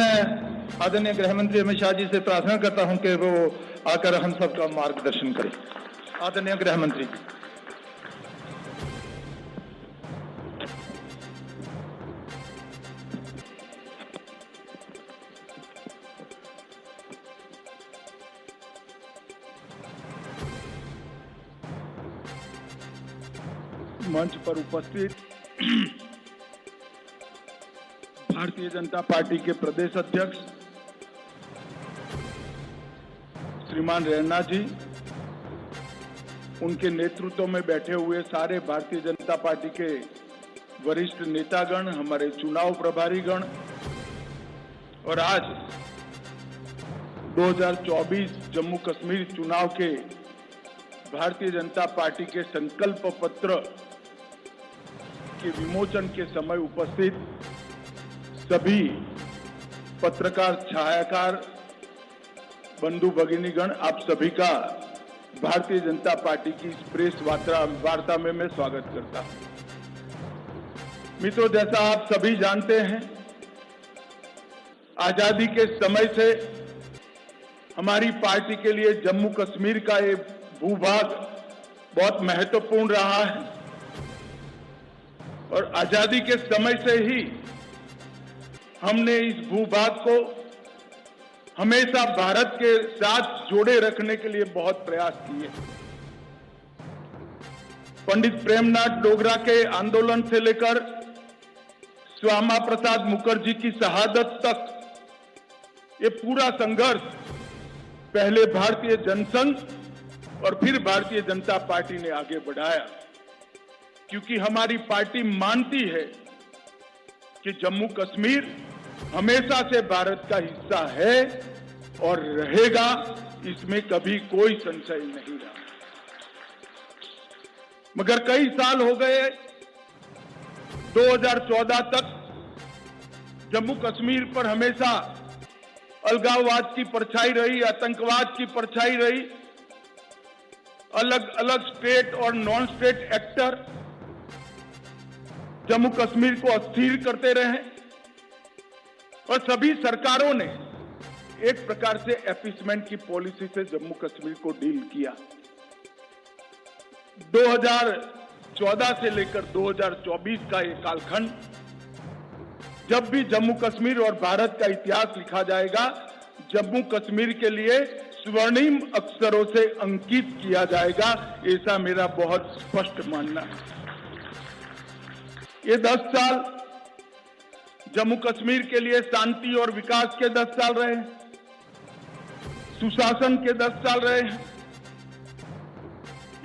मैं आदरणीय गृह मंत्री अमित शाह जी से प्रार्थना करता हूं कि वो आकर हम सबका मार्गदर्शन करें। आदरणीय गृह मंत्री। मंच पर उपस्थित भारतीय जनता पार्टी के प्रदेश अध्यक्ष श्रीमान रैना जी, उनके नेतृत्व में बैठे हुए सारे भारतीय जनता पार्टी के वरिष्ठ नेतागण, हमारे चुनाव प्रभारीगण और आज 2024 जम्मू कश्मीर चुनाव के भारतीय जनता पार्टी के संकल्प पत्र के विमोचन के समय उपस्थित सभी पत्रकार, छायाकार, बंधु भगिनीगण, आप सभी का भारतीय जनता पार्टी की इस प्रेस वार्ता में मैं स्वागत करता हूं। मित्रों, जैसा आप सभी जानते हैं, आजादी के समय से हमारी पार्टी के लिए जम्मू कश्मीर का ये भूभाग बहुत महत्वपूर्ण रहा है और आजादी के समय से ही हमने इस भूभाग को हमेशा भारत के साथ जोड़े रखने के लिए बहुत प्रयास किए। पंडित प्रेमनाथ डोगरा के आंदोलन से लेकर श्यामा प्रसाद मुखर्जी की शहादत तक ये पूरा संघर्ष पहले भारतीय जनसंघ और फिर भारतीय जनता पार्टी ने आगे बढ़ाया, क्योंकि हमारी पार्टी मानती है कि जम्मू कश्मीर हमेशा से भारत का हिस्सा है और रहेगा, इसमें कभी कोई संशय नहीं रहा। मगर कई साल हो गए, 2014 तक जम्मू कश्मीर पर हमेशा अलगाववाद की परछाई रही, आतंकवाद की परछाई रही। अलग अलग स्टेट और non state actor Jammu Kashmir को अस्थिर करते रहे और सभी सरकारों ने एक प्रकार से एपीसमेंट की पॉलिसी से जम्मू कश्मीर को डील किया। 2014 से लेकर 2024 का ये कालखंड, जब भी जम्मू कश्मीर और भारत का इतिहास लिखा जाएगा, जम्मू कश्मीर के लिए स्वर्णिम अक्षरों से अंकित किया जाएगा, ऐसा मेरा बहुत स्पष्ट मानना है। ये 10 साल जम्मू कश्मीर के लिए शांति और विकास के 10 साल रहे, सुशासन के 10 साल रहे हैं।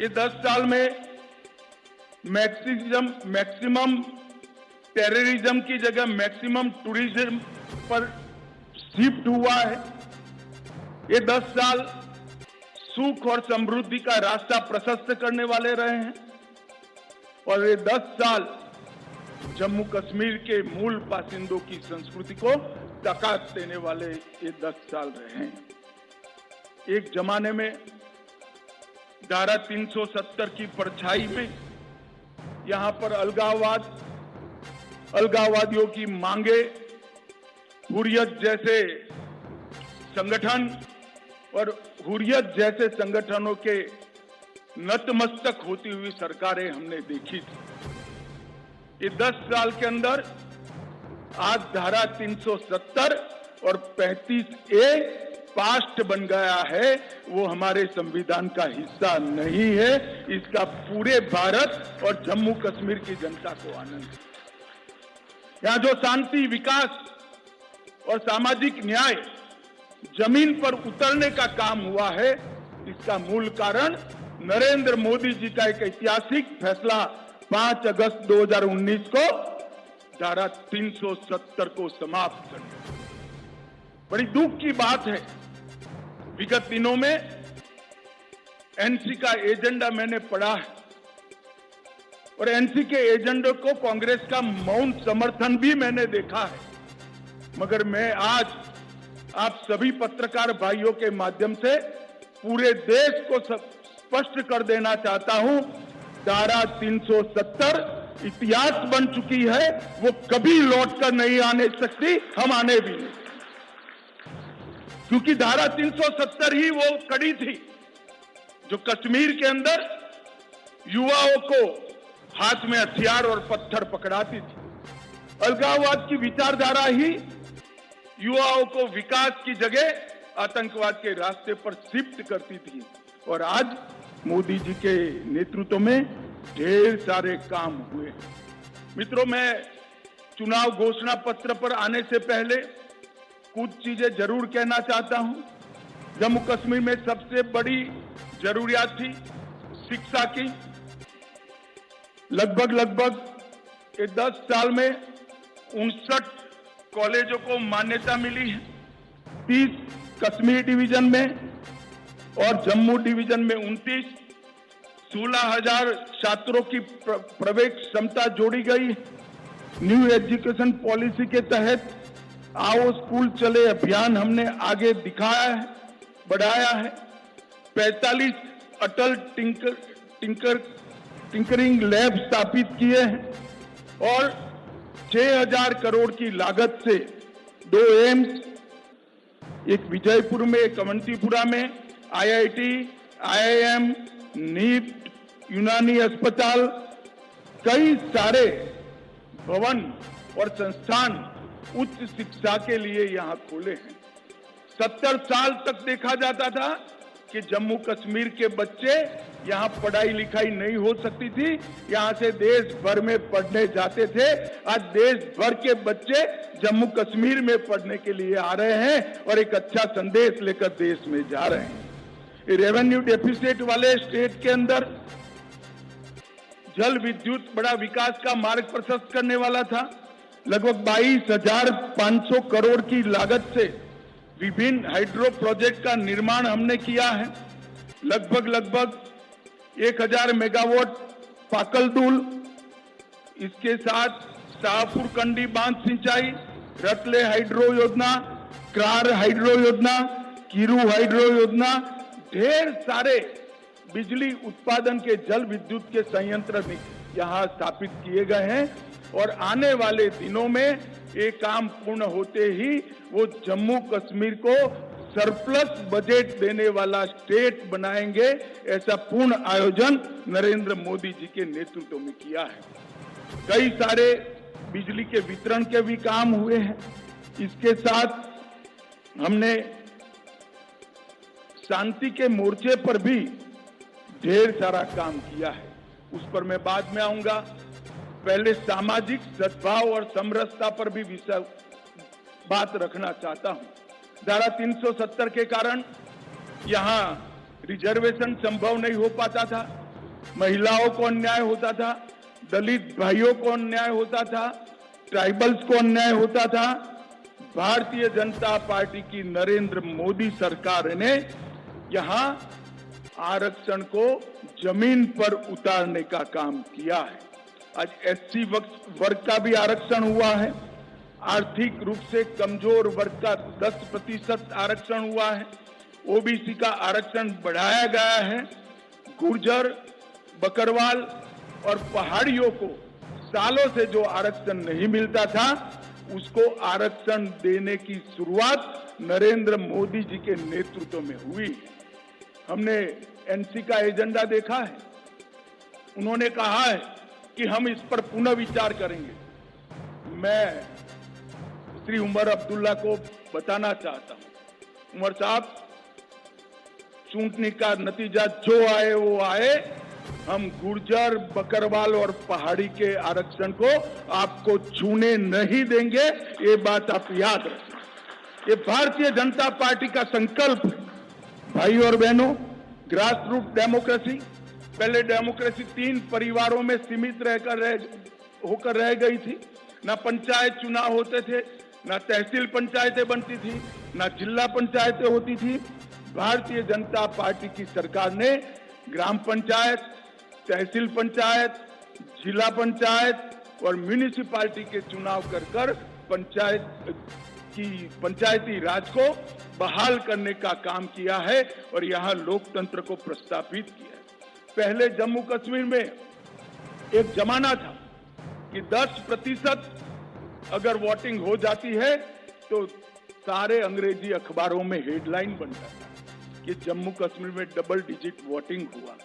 ये 10 साल में मैक्सिमम टेररिज्म की जगह मैक्सिमम टूरिज्म पर शिफ्ट हुआ है। ये 10 साल सुख और समृद्धि का रास्ता प्रशस्त करने वाले रहे हैं और ये 10 साल जम्मू कश्मीर के मूल बासिंदों की संस्कृति को ताकत देने वाले ये 10 साल रहे हैं। एक जमाने में धारा 370 की परछाई में यहां पर अलगाववादियों की मांगे, हुर्रियत जैसे संगठन और हुर्रियत जैसे संगठनों के नतमस्तक होती हुई सरकारें हमने देखी थी। ये 10 साल के अंदर आज धारा 370 और 35A पास्ट बन गया है, वो हमारे संविधान का हिस्सा नहीं है। इसका पूरे भारत और जम्मू कश्मीर की जनता को आनंद है। यहाँ जो शांति, विकास और सामाजिक न्याय जमीन पर उतरने का काम हुआ है, इसका मूल कारण नरेंद्र मोदी जी का एक ऐतिहासिक फैसला 5 अगस्त 2019 को धारा 370 को समाप्त करना। बड़ी दुख की बात है, विगत दिनों में एनसी का एजेंडा मैंने पढ़ा है और एनसी के एजेंडे को कांग्रेस का मौन समर्थन भी मैंने देखा है। मगर मैं आज आप सभी पत्रकार भाइयों के माध्यम से पूरे देश को स्पष्ट कर देना चाहता हूं, धारा 370 इतिहास बन चुकी है, वो कभी लौटकर नहीं आने सकती, हम आने भी नहीं। क्योंकि धारा 370 ही वो कड़ी थी जो कश्मीर के अंदर युवाओं को हाथ में हथियार और पत्थर पकड़ाती थी। अलगाववाद की विचारधारा ही युवाओं को विकास की जगह आतंकवाद के रास्ते पर शिफ्ट करती थी। और आज मोदी जी के नेतृत्व में ढेर सारे काम हुए। मित्रों, मैं चुनाव घोषणा पत्र पर आने से पहले कुछ चीजें जरूर कहना चाहता हूं। जम्मू कश्मीर में सबसे बड़ी जरूरियात थी शिक्षा की। लगभग 10 साल में 59 कॉलेजों को मान्यता मिली है। 30 कश्मीर डिवीजन में और जम्मू डिवीजन में 29, 16,000 छात्रों की प्रवेश क्षमता जोड़ी गई। न्यू एजुकेशन पॉलिसी के तहत आओ स्कूल चले अभियान हमने आगे दिखाया है, बढ़ाया है। 45 अटल टिंकरिंग लैब स्थापित किए हैं और 6,000 करोड़ की लागत से 2 एम्स, एक विजयपुर में, एक अवंतीपुरा में, IIT, IIM, नीट, यूनानी अस्पताल, कई सारे भवन और संस्थान उच्च शिक्षा के लिए यहां खोले हैं। 70 साल तक देखा जाता था कि जम्मू कश्मीर के बच्चे यहां पढ़ाई लिखाई नहीं हो सकती थी, यहां से देश भर में पढ़ने जाते थे। आज देश भर के बच्चे जम्मू कश्मीर में पढ़ने के लिए आ रहे हैं और एक अच्छा संदेश लेकर देश में जा रहे हैं। रेवेन्यू डेफिसिट वाले स्टेट के अंदर जल विद्युत बड़ा विकास का मार्ग प्रशस्त करने वाला था। लगभग 22,500 करोड़ की लागत से विभिन्न हाइड्रो प्रोजेक्ट का निर्माण हमने किया है। लगभग 1,000 मेगावाट पाकलदुल, इसके साथ शाहपुर कंडी बांध सिंचाई, रतले हाइड्रो योजना, क्रार हाइड्रो योजना, कीरू हाइड्रो योजना, ढेर सारे बिजली उत्पादन के जल विद्युत के संयंत्र यहां स्थापित किए गए हैं। और आने वाले दिनों में ये काम पूर्ण होते ही वो जम्मू कश्मीर को सरप्लस बजट देने वाला स्टेट बनाएंगे। ऐसा पूर्ण आयोजन नरेंद्र मोदी जी के नेतृत्व में किया है। कई सारे बिजली के वितरण के भी काम हुए हैं। इसके साथ हमने शांति के मोर्चे पर भी ढेर सारा काम किया है, उस पर मैं बाद में आऊंगा। पहले सामाजिक सद्भाव और समरसता पर भी विषय बात रखना चाहता हूं। धारा 370 के कारण यहां रिजर्वेशन संभव नहीं हो पाता था, महिलाओं को अन्याय होता था, दलित भाइयों को अन्याय होता था, ट्राइबल्स को अन्याय होता था। भारतीय जनता पार्टी की नरेंद्र मोदी सरकार ने यहां आरक्षण को जमीन पर उतारने का काम किया है। आज SC वर्ग का भी आरक्षण हुआ है। आर्थिक रूप से कमजोर वर्ग का 10% आरक्षण हुआ है। OBC का आरक्षण बढ़ाया गया है। गुर्जर, बकरवाल और पहाड़ियों को सालों से जो आरक्षण नहीं मिलता था, उसको आरक्षण देने की शुरुआत नरेंद्र मोदी जी के नेतृत्व में हुई। हमने NC का एजेंडा देखा है। उन्होंने कहा है कि हम इस पर पुनः विचार करेंगे। मैं श्री उमर अब्दुल्ला को बताना चाहता हूं, उमर साहब, चुनाव का नतीजा जो आए वो आए, हम गुर्जर, बकरवाल और पहाड़ी के आरक्षण को आपको छूने नहीं देंगे। ये बात आप याद रखें। ये भारतीय जनता पार्टी का संकल्प है। भाई और बहनों, ग्रास रूट डेमोक्रेसी, पहले डेमोक्रेसी 3 परिवारों में सीमित होकर रह गई थी। ना पंचायत चुनाव होते थे, ना तहसील पंचायतें बनती थी, ना जिला पंचायतें होती थी। भारतीय जनता पार्टी की सरकार ने ग्राम पंचायत, तहसील पंचायत, जिला पंचायत और म्यूनिसिपैलिटी के चुनाव कर पंचायती राज को बहाल करने का काम किया है और यहां लोकतंत्र को प्रस्थापित किया है। पहले जम्मू कश्मीर में एक जमाना था कि 10% अगर वोटिंग हो जाती है तो सारे अंग्रेजी अखबारों में हेडलाइन बनता था कि जम्मू कश्मीर में डबल डिजिट वोटिंग हुआ।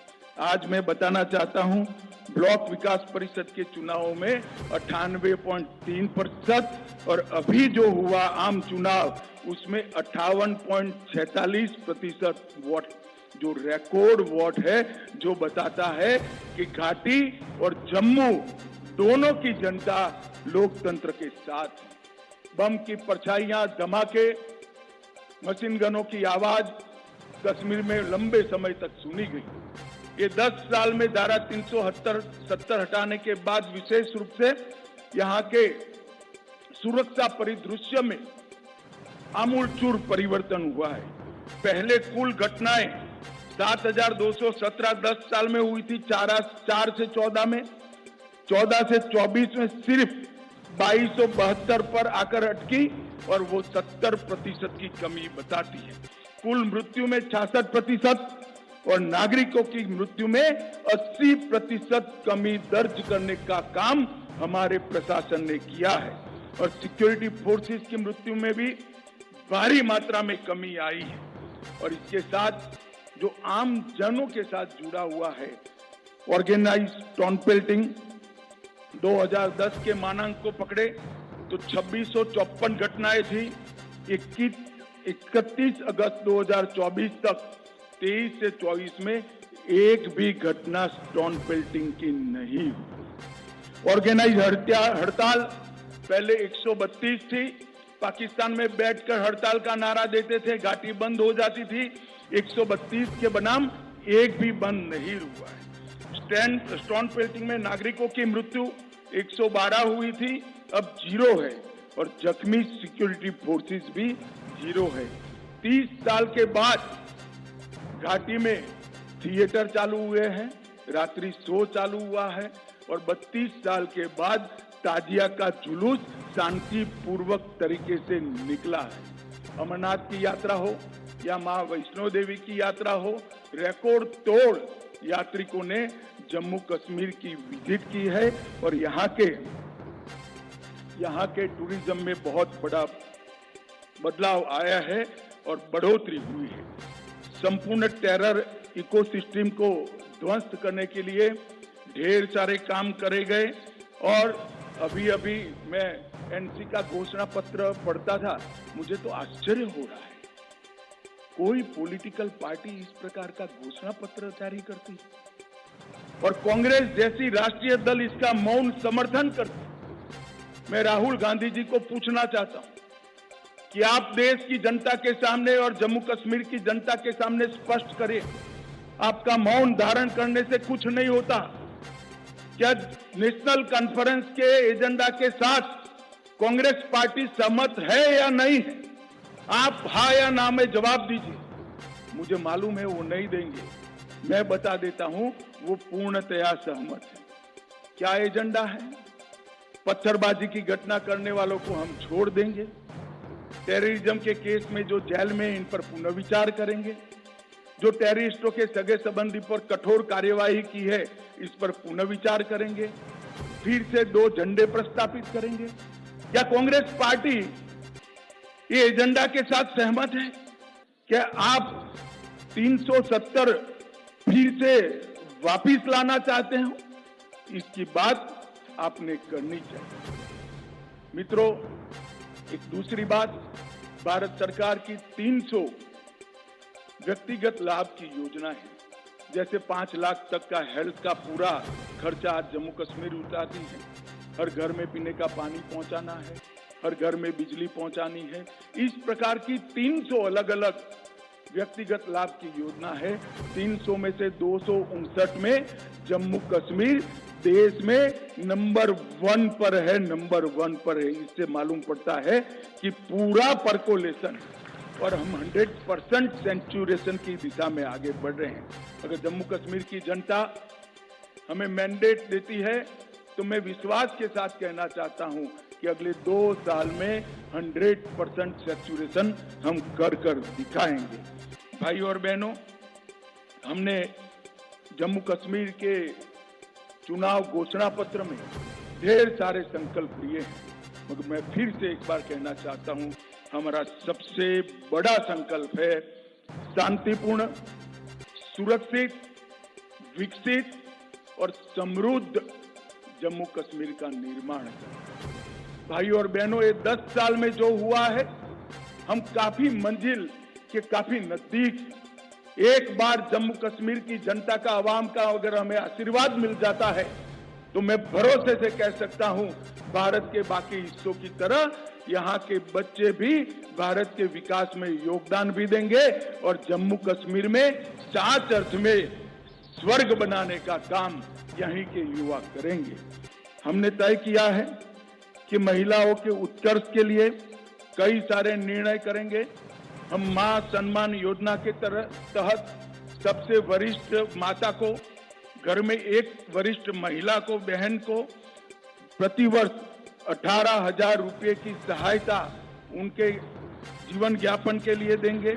आज मैं बताना चाहता हूं, ब्लॉक विकास परिषद के चुनावों में 98.3% और अभी जो हुआ आम चुनाव उसमें 58.46% वोट, जो रिकॉर्ड वोट है, जो बताता है कि घाटी और जम्मू दोनों की जनता लोकतंत्र के साथ है। बम की परछाइयां, धमाके, मशीन गनों की आवाज कश्मीर में लंबे समय तक सुनी गई। ये 10 साल में धारा 370 हटाने के बाद विशेष रूप से यहाँ के सुरक्षा परिदृश्य में आमूलचूर परिवर्तन हुआ है। पहले कुल घटनाएं 7,217 10 साल में हुई थी 4 से 14 में, 14 से 24 में सिर्फ 2272 पर आकर अटकी और वो 70% की कमी बताती है। कुल मृत्यु में 66% और नागरिकों की मृत्यु में 80% कमी दर्ज करने का काम हमारे प्रशासन ने किया है और सिक्योरिटी फोर्सेस की मृत्यु में भी भारी मात्रा में कमी आई है। और इसके साथ जो आम जनों के साथ जुड़ा हुआ है, ऑर्गेनाइज्ड टाउन पेल्टिंग 2010 के मानांक को पकड़े तो 2654 घटनाएं थी। 31 अगस्त 2024 तक 23 से 24 में एक भी घटना स्टोन पेल्टिंग की नहीं हुई। ऑर्गेनाइज हड़ताल पहले 132 थी, पाकिस्तान में बैठकर हड़ताल का नारा देते थे, घाटी बंद हो जाती थी। 132 के बनाम एक भी बंद नहीं हुआ है। स्टोन पेल्टिंग में नागरिकों की मृत्यु 112 हुई थी, अब 0 है और जख्मी सिक्योरिटी फोर्सेस भी 0 है। 30 साल के बाद घाटी में थिएटर चालू हुए हैं, रात्रि शो चालू हुआ है और 32 साल के बाद ताजिया का जुलूस शांतिपूर्वक तरीके से निकला है। अमरनाथ की यात्रा हो या मां वैष्णो देवी की यात्रा हो, रिकॉर्ड तोड़ यात्रिकों ने जम्मू कश्मीर की विजिट की है और यहाँ के टूरिज्म में बहुत बड़ा बदलाव आया है और बढ़ोतरी हुई है। संपूर्ण टेरर इकोसिस्टम को ध्वस्त करने के लिए ढेर सारे काम करे गए और अभी मैं एनसी का घोषणा पत्र पढ़ता था, मुझे तो आश्चर्य हो रहा है, कोई पॉलिटिकल पार्टी इस प्रकार का घोषणा पत्र जारी करती है और कांग्रेस जैसी राष्ट्रीय दल इसका मौन समर्थन करती। मैं राहुल गांधी जी को पूछना चाहता हूं कि आप देश की जनता के सामने और जम्मू कश्मीर की जनता के सामने स्पष्ट करें, आपका मौन धारण करने से कुछ नहीं होता। क्या नेशनल कॉन्फ्रेंस के एजेंडा के साथ कांग्रेस पार्टी सहमत है या नहीं है? आप हाँ या ना में जवाब दीजिए। मुझे मालूम है वो नहीं देंगे, मैं बता देता हूं वो पूर्णतया सहमत है। क्या एजेंडा है? पत्थरबाजी की घटना करने वालों को हम छोड़ देंगे, टेररिज्म के केस में जो जेल में इन पर पुनर्विचार करेंगे, जो टेररिस्टों के सगे संबंधी पर कठोर कार्यवाही की है इस पर पुनर्विचार करेंगे, फिर से 2 झंडे प्रस्तावित करेंगे। क्या कांग्रेस पार्टी ये एजेंडा के साथ सहमत है? क्या आप 370 फिर से वापिस लाना चाहते हो? इसकी बात आपने करनी चाहिए। मित्रों, एक दूसरी बात, भारत सरकार की 300 व्यक्तिगत लाभ की योजना है, जैसे 5 लाख तक का हेल्थ का पूरा खर्चा आज जम्मू कश्मीर उठाती है, हर घर में पीने का पानी पहुंचाना है, हर घर में बिजली पहुंचानी है। इस प्रकार की 300 अलग अलग व्यक्तिगत लाभ की योजना है। 300 में से 259 में जम्मू कश्मीर देश में नंबर 1 पर है, नंबर 1 पर है। इससे मालूम पड़ता है कि पूरा परकोलेशन और हम 100% सेंचुरेशन की दिशा में आगे बढ़ रहे हैं। अगर जम्मू कश्मीर की जनता हमें मैंडेट देती है तो मैं विश्वास के साथ कहना चाहता हूं कि अगले 2 साल में 100% सेंचुरेशन हम कर दिखाएंगे। भाई और बहनों, हमने जम्मू कश्मीर के चुनाव घोषणा पत्र में ढेर सारे संकल्प लिए हैं, मगर मैं फिर से एक बार कहना चाहता हूं, हमारा सबसे बड़ा संकल्प है शांतिपूर्ण, सुरक्षित, विकसित और समृद्ध जम्मू कश्मीर का निर्माण करना। भाई और बहनों, ये 10 साल में जो हुआ है, हम काफी मंजिल के काफी नजदीक। एक बार जम्मू कश्मीर की जनता का, आवाम का अगर हमें आशीर्वाद मिल जाता है तो मैं भरोसे से कह सकता हूं, भारत के बाकी हिस्सों की तरह यहाँ के बच्चे भी भारत के विकास में योगदान भी देंगे और जम्मू कश्मीर में सच अर्थ में स्वर्ग बनाने का काम यहीं के युवा करेंगे। हमने तय किया है कि महिलाओं के उत्कर्ष के लिए कई सारे निर्णय करेंगे। हम मां सम्मान योजना के तहत सबसे वरिष्ठ माता को, घर में एक वरिष्ठ महिला को, बहन को प्रतिवर्ष 18,000 रुपये की सहायता उनके जीवन यापन के लिए देंगे।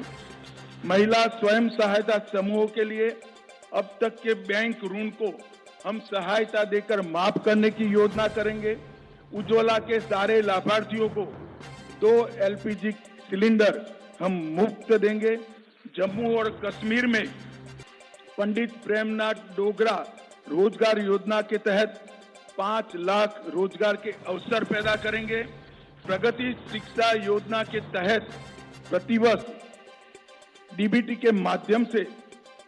महिला स्वयं सहायता समूहों के लिए अब तक के बैंक ऋण को हम सहायता देकर माफ करने की योजना करेंगे। उज्ज्वला के सारे लाभार्थियों को 2 LPG सिलेंडर हम मुफ्त देंगे। जम्मू और कश्मीर में पंडित प्रेमनाथ डोगरा रोजगार योजना के तहत 5 लाख रोजगार के अवसर पैदा करेंगे। प्रगति शिक्षा योजना के तहत प्रतिवर्ष DBT के माध्यम से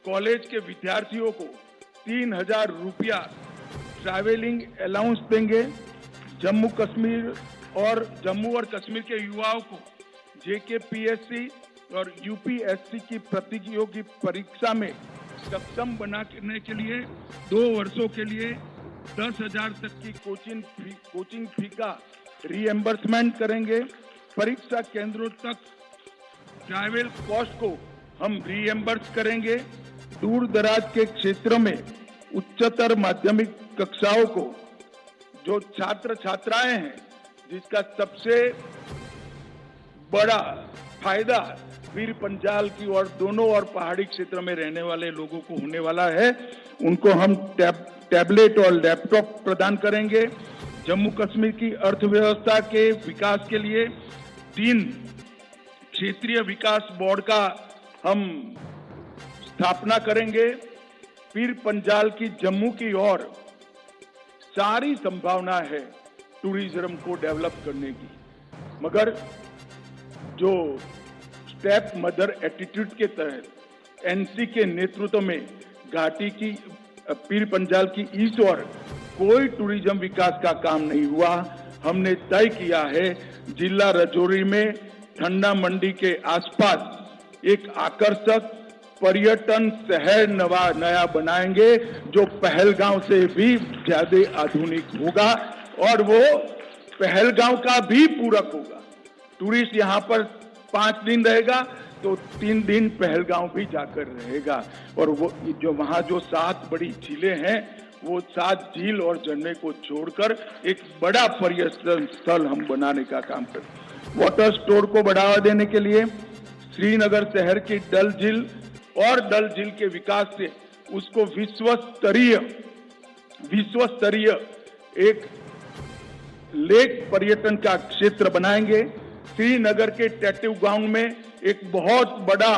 कॉलेज के विद्यार्थियों को 3,000 रुपया ट्रैवलिंग अलाउंस देंगे। जम्मू और कश्मीर के युवाओं को JKPSC और UPSC की प्रतियोगी परीक्षा में सक्षम बनाने के लिए 2 वर्षों के लिए 10,000 तक की कोचिंग फी का रीएम्बर्समेंट करेंगे। परीक्षा केंद्रों तक ट्रैवल कॉस्ट को हम रीएम्बर्स करेंगे। दूर दराज के क्षेत्रों में उच्चतर माध्यमिक कक्षाओं को जो छात्र छात्राएं हैं, जिसका सबसे बड़ा फायदा वीर पंजाल की और दोनों और पहाड़ी क्षेत्र में रहने वाले लोगों को होने वाला है, उनको हम टैबलेट और लैपटॉप प्रदान करेंगे। जम्मू कश्मीर की अर्थव्यवस्था के विकास के लिए 3 क्षेत्रीय विकास बोर्ड का हम स्थापना करेंगे। पीर पंजाल की जम्मू की ओर सारी संभावना है टूरिज्म को डेवलप करने की, मगर जो स्टेप मदर एटीट्यूड के तहत NC के नेतृत्व में घाटी की पीर पंजाल की इस ओर कोई टूरिज्म विकास का काम नहीं हुआ। हमने तय किया है जिला राजौरी में ठंडा मंडी के आसपास एक आकर्षक पर्यटन शहर नया बनाएंगे जो पहलगांव से भी ज्यादा आधुनिक होगा और वो पहलगांव का भी पूरक होगा। टूरिस्ट यहाँ पर 5 दिन रहेगा तो 3 दिन पहलगांव भी जाकर रहेगा और वो जो वहाँ जो 7 बड़ी झीलें हैं, वो 7 झील और झरने को छोड़कर एक बड़ा पर्यटन स्थल हम बनाने का काम करें। वाटर स्टोर को बढ़ावा देने के लिए श्रीनगर शहर की डल झील और डल झील के विकास से उसको विश्व स्तरीय एक लेक पर्यटन का क्षेत्र बनाएंगे। श्रीनगर के टैटू ग्राउंड में एक बहुत बड़ा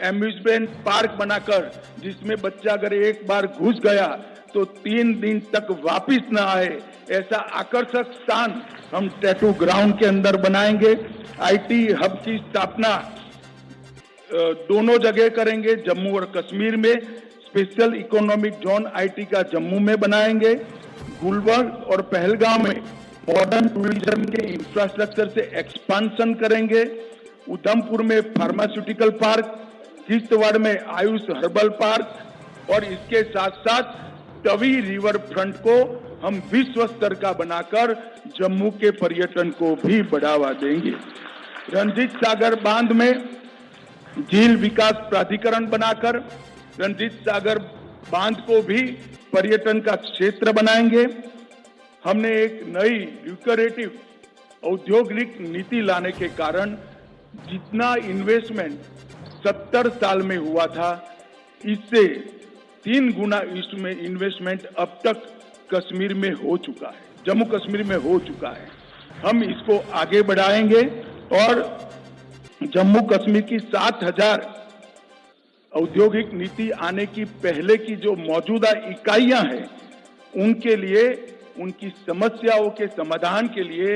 एम्यूजमेंट पार्क बनाकर जिसमें बच्चा अगर एक बार घुस गया तो 3 दिन तक वापिस न आए, ऐसा आकर्षक स्थान हम टैटू ग्राउंड के अंदर बनाएंगे। IT हब की स्थापना दोनों जगह करेंगे। जम्मू और कश्मीर में स्पेशल इकोनॉमिक जोन IT का जम्मू में बनाएंगे। गुलबर्ग और पहलगांव में मॉडर्न टूरिज्म के इंफ्रास्ट्रक्चर से एक्सपांशन करेंगे। उधमपुर में फार्मास्यूटिकल पार्क, किश्तवाड़ में आयुष हर्बल पार्क और इसके साथ साथ तवी रिवर फ्रंट को हम विश्व स्तर का बनाकर जम्मू के पर्यटन को भी बढ़ावा देंगे। रंजीत सागर बांध में झील विकास प्राधिकरण बनाकर रंजीत सागर बांध को भी पर्यटन का क्षेत्र बनाएंगे। हमने एक नई ल्यूक्रेटिव औद्योगिक नीति लाने के कारण जितना इन्वेस्टमेंट 70 साल में हुआ था, इससे 3 गुना इसमें इन्वेस्टमेंट अब तक कश्मीर में हो चुका है, जम्मू कश्मीर में हो चुका है। हम इसको आगे बढ़ाएंगे और जम्मू कश्मीर की 7,000 औद्योगिक नीति आने की पहले की जो मौजूदा इकाइयां हैं, उनके लिए, उनकी समस्याओं के समाधान के लिए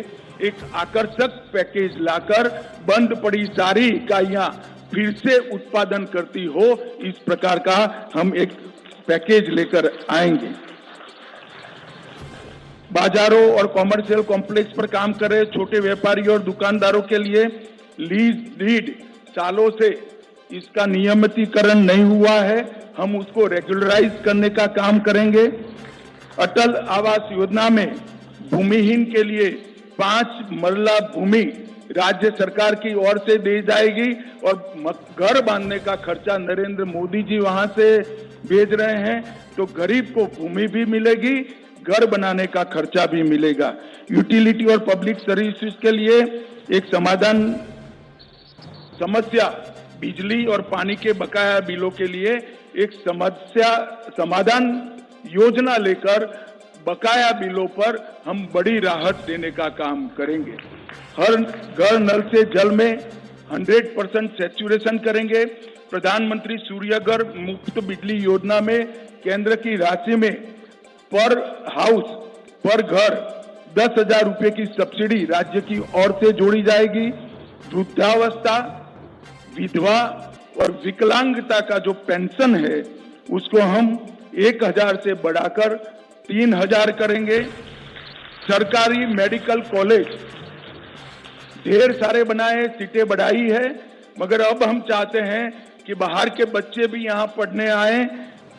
एक आकर्षक पैकेज लाकर बंद पड़ी सारी इकाइयां फिर से उत्पादन करती हो, इस प्रकार का हम एक पैकेज लेकर आएंगे। बाजारों और कॉमर्शियल कॉम्प्लेक्स पर काम कर रहे छोटे व्यापारियों और दुकानदारों के लिए लीज डीड सालों से इसका नियमितीकरण नहीं हुआ है, हम उसको रेगुलराइज करने का काम करेंगे। अटल आवास योजना में भूमिहीन के लिए 5 मरला भूमि राज्य सरकार की ओर से दी जाएगी और घर बांधने का खर्चा नरेंद्र मोदी जी वहां से भेज रहे हैं, तो गरीब को भूमि भी मिलेगी, घर बनाने का खर्चा भी मिलेगा। यूटिलिटी और पब्लिक सर्विसेज के लिए एक समस्या बिजली और पानी के बकाया बिलों के लिए एक समाधान योजना लेकर बकाया बिलों पर हम बड़ी राहत देने का काम करेंगे। हर घर नल से जल में 100% सैचुरेशन करेंगे। प्रधानमंत्री सूर्यघर मुफ्त बिजली योजना में केंद्र की राशि में पर हाउस पर घर 10,000 रुपए की सब्सिडी राज्य की ओर से जोड़ी जाएगी। वृद्धावस्था, विधवा और विकलांगता का जो पेंशन है उसको हम 1,000 से बढ़ाकर 3,000 करेंगे। सरकारी मेडिकल कॉलेज ढेर सारे बनाए, सीटें बढ़ाई है, मगर अब हम चाहते हैं कि बाहर के बच्चे भी यहाँ पढ़ने आए,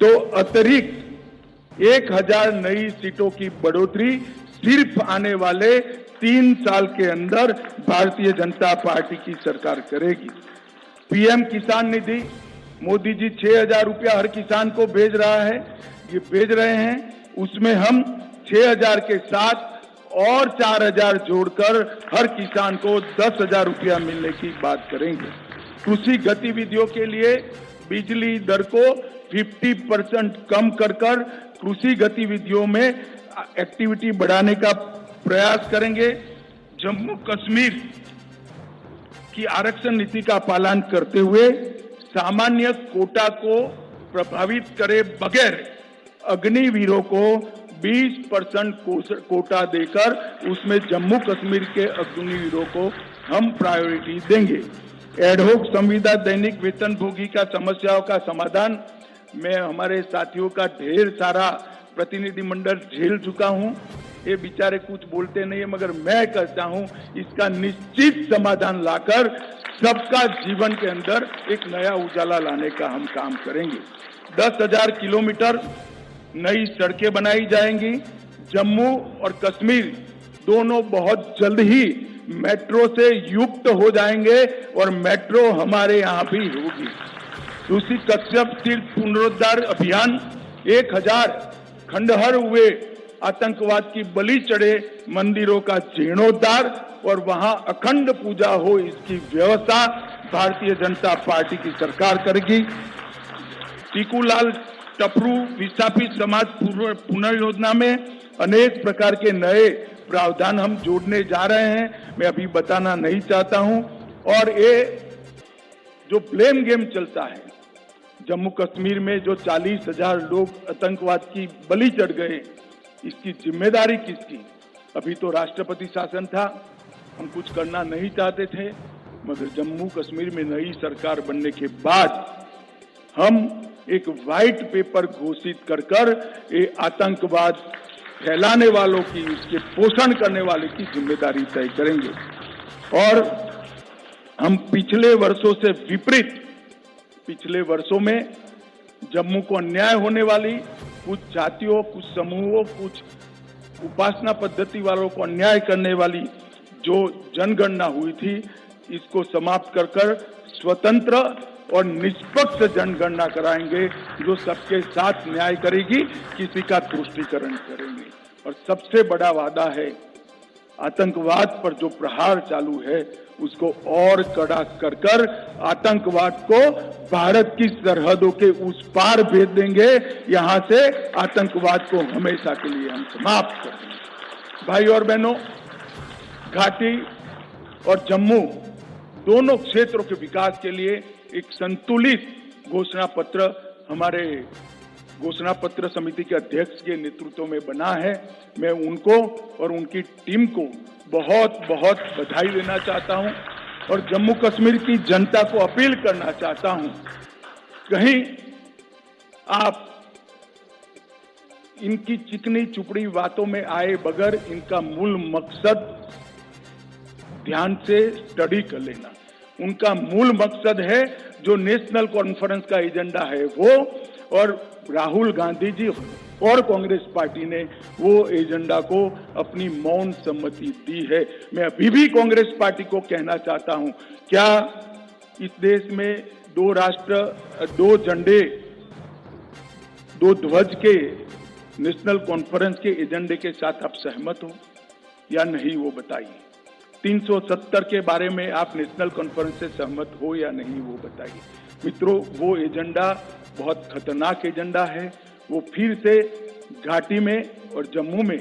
तो अतिरिक्त 1,000 नई सीटों की बढ़ोतरी सिर्फ आने वाले 3 साल के अंदर भारतीय जनता पार्टी की सरकार करेगी। पीएम किसान निधि मोदी जी 6,000 रुपया हर किसान को भेज रहे हैं, उसमें हम 6,000 के साथ और 4,000 जोड़कर हर किसान को 10,000 रुपया मिलने की बात करेंगे। कृषि गतिविधियों के लिए बिजली दर को 50% कम कर कृषि गतिविधियों में एक्टिविटी बढ़ाने का प्रयास करेंगे। जम्मू कश्मीर की आरक्षण नीति का पालन करते हुए सामान्य कोटा को प्रभावित करे बगैर अग्निवीरों को 20% कोटा देकर उसमें जम्मू कश्मीर के अग्निवीरों को हम प्रायोरिटी देंगे। एडहोक संविदा दैनिक वेतनभोगी का समस्याओं का समाधान मैं हमारे साथियों का ढेर सारा प्रतिनिधिमंडल झेल चुका हूं, ये बेचारे कुछ बोलते नहीं है, मगर मैं कहता हूं इसका निश्चित समाधान लाकर सबका जीवन के अंदर एक नया उजाला लाने का हम काम करेंगे। 10,000 किलोमीटर नई सड़कें बनाई जाएंगी। जम्मू और कश्मीर दोनों बहुत जल्द ही मेट्रो से युक्त हो जाएंगे और मेट्रो हमारे यहाँ भी होगी। दूसरी कश्यप तीर्थ पुनरुद्धार अभियान 1,000 खंडहर हुए आतंकवाद की बलि चढ़े मंदिरों का जीर्णोद्धार और वहां अखंड पूजा हो, इसकी व्यवस्था भारतीय जनता पार्टी की सरकार करेगी। टीकूलाल टपरू विस्थापित समाज पुनर्योजना में अनेक प्रकार के नए प्रावधान हम जोड़ने जा रहे हैं, मैं अभी बताना नहीं चाहता हूं। और ये जो ब्लेम गेम चलता है, जम्मू कश्मीर में जो 40,000 लोग आतंकवाद की बलि चढ़ गए, इसकी जिम्मेदारी किसकी? अभी तो राष्ट्रपति शासन था, हम कुछ करना नहीं चाहते थे, मगर जम्मू कश्मीर में नई सरकार बनने के बाद हम एक व्हाइट पेपर घोषित कर ये आतंकवाद फैलाने वालों की, उसके पोषण करने वाले की जिम्मेदारी तय करेंगे। और हम पिछले वर्षों से विपरीत, पिछले वर्षों में जम्मू को अन्याय होने वाली कुछ जातियों, कुछ समूहों, कुछ उपासना पद्धति वालों को अन्याय करने वाली जो जनगणना हुई थी, इसको समाप्त कर स्वतंत्र और निष्पक्ष जनगणना कराएंगे जो सबके साथ न्याय करेगी, किसी का तुष्टीकरण करेंगे। और सबसे बड़ा वादा है, आतंकवाद पर जो प्रहार चालू है उसको और कड़ा कर आतंकवाद को भारत की सरहदों के उस पार भेज देंगे। यहां से आतंकवाद को हमेशा के लिए हम समाप्त कर देंगे। भाई और बहनों, घाटी और जम्मू दोनों क्षेत्रों के विकास के लिए एक संतुलित घोषणा पत्र हमारे घोषणा पत्र समिति के अध्यक्ष के नेतृत्व में बना है। मैं उनको और उनकी टीम को बहुत बहुत बधाई देना चाहता हूं और जम्मू कश्मीर की जनता को अपील करना चाहता हूं, कहीं आप इनकी चिकनी चुपड़ी बातों में आए बगैर इनका मूल मकसद ध्यान से स्टडी कर लेना। उनका मूल मकसद है जो नेशनल कॉन्फ्रेंस का एजेंडा है वो, और राहुल गांधी जी और कांग्रेस पार्टी ने वो एजेंडा को अपनी मौन सम्मति दी है। मैं अभी भी कांग्रेस पार्टी को कहना चाहता हूं, क्या इस देश में 2 राष्ट्र 2 झंडे 2 ध्वज के नेशनल कॉन्फ्रेंस के एजेंडे के साथ आप सहमत हो या नहीं, वो बताइए। 370 के बारे में आप नेशनल कॉन्फ्रेंस से सहमत हो या नहीं, वो बताइए। मित्रों, वो एजेंडा बहुत खतरनाक एजेंडा है। वो फिर से घाटी में और जम्मू में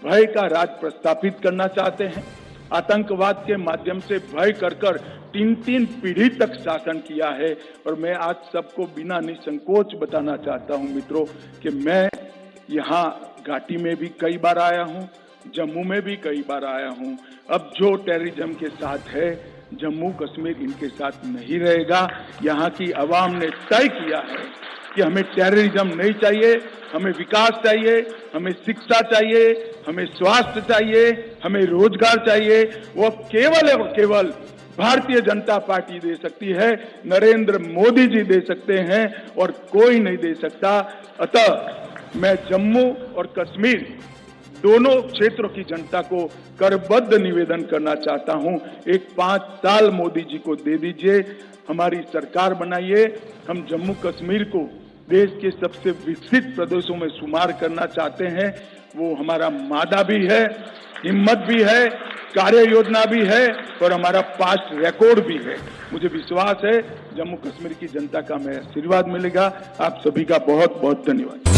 भय का राज प्रस्थापित करना चाहते हैं। आतंकवाद के माध्यम से भय कर 3 पीढ़ी तक शासन किया है। और मैं आज सबको बिना निसंकोच बताना चाहता हूं मित्रों कि मैं यहाँ घाटी में भी कई बार आया हूं, जम्मू में भी कई बार आया हूं। अब जो टेररिज्म के साथ है, जम्मू कश्मीर इनके साथ नहीं रहेगा। यहाँ की आवाम ने तय किया है कि हमें टेररिज्म नहीं चाहिए, हमें विकास चाहिए, हमें शिक्षा चाहिए, हमें स्वास्थ्य चाहिए, हमें रोजगार चाहिए। वो केवल और केवल भारतीय जनता पार्टी दे सकती है, नरेंद्र मोदी जी दे सकते हैं और कोई नहीं दे सकता। अतः मैं जम्मू और कश्मीर दोनों क्षेत्रों की जनता को करबद्ध निवेदन करना चाहता हूं, एक 5 साल मोदी जी को दे दीजिए, हमारी सरकार बनाइए। हम जम्मू कश्मीर को देश के सबसे विकसित प्रदेशों में शुमार करना चाहते हैं। वो हमारा मादा भी है, हिम्मत भी है, कार्य योजना भी है और हमारा पास्ट रिकॉर्ड भी है। मुझे विश्वास है जम्मू कश्मीर की जनता का हमें आशीर्वाद मिलेगा। आप सभी का बहुत बहुत धन्यवाद।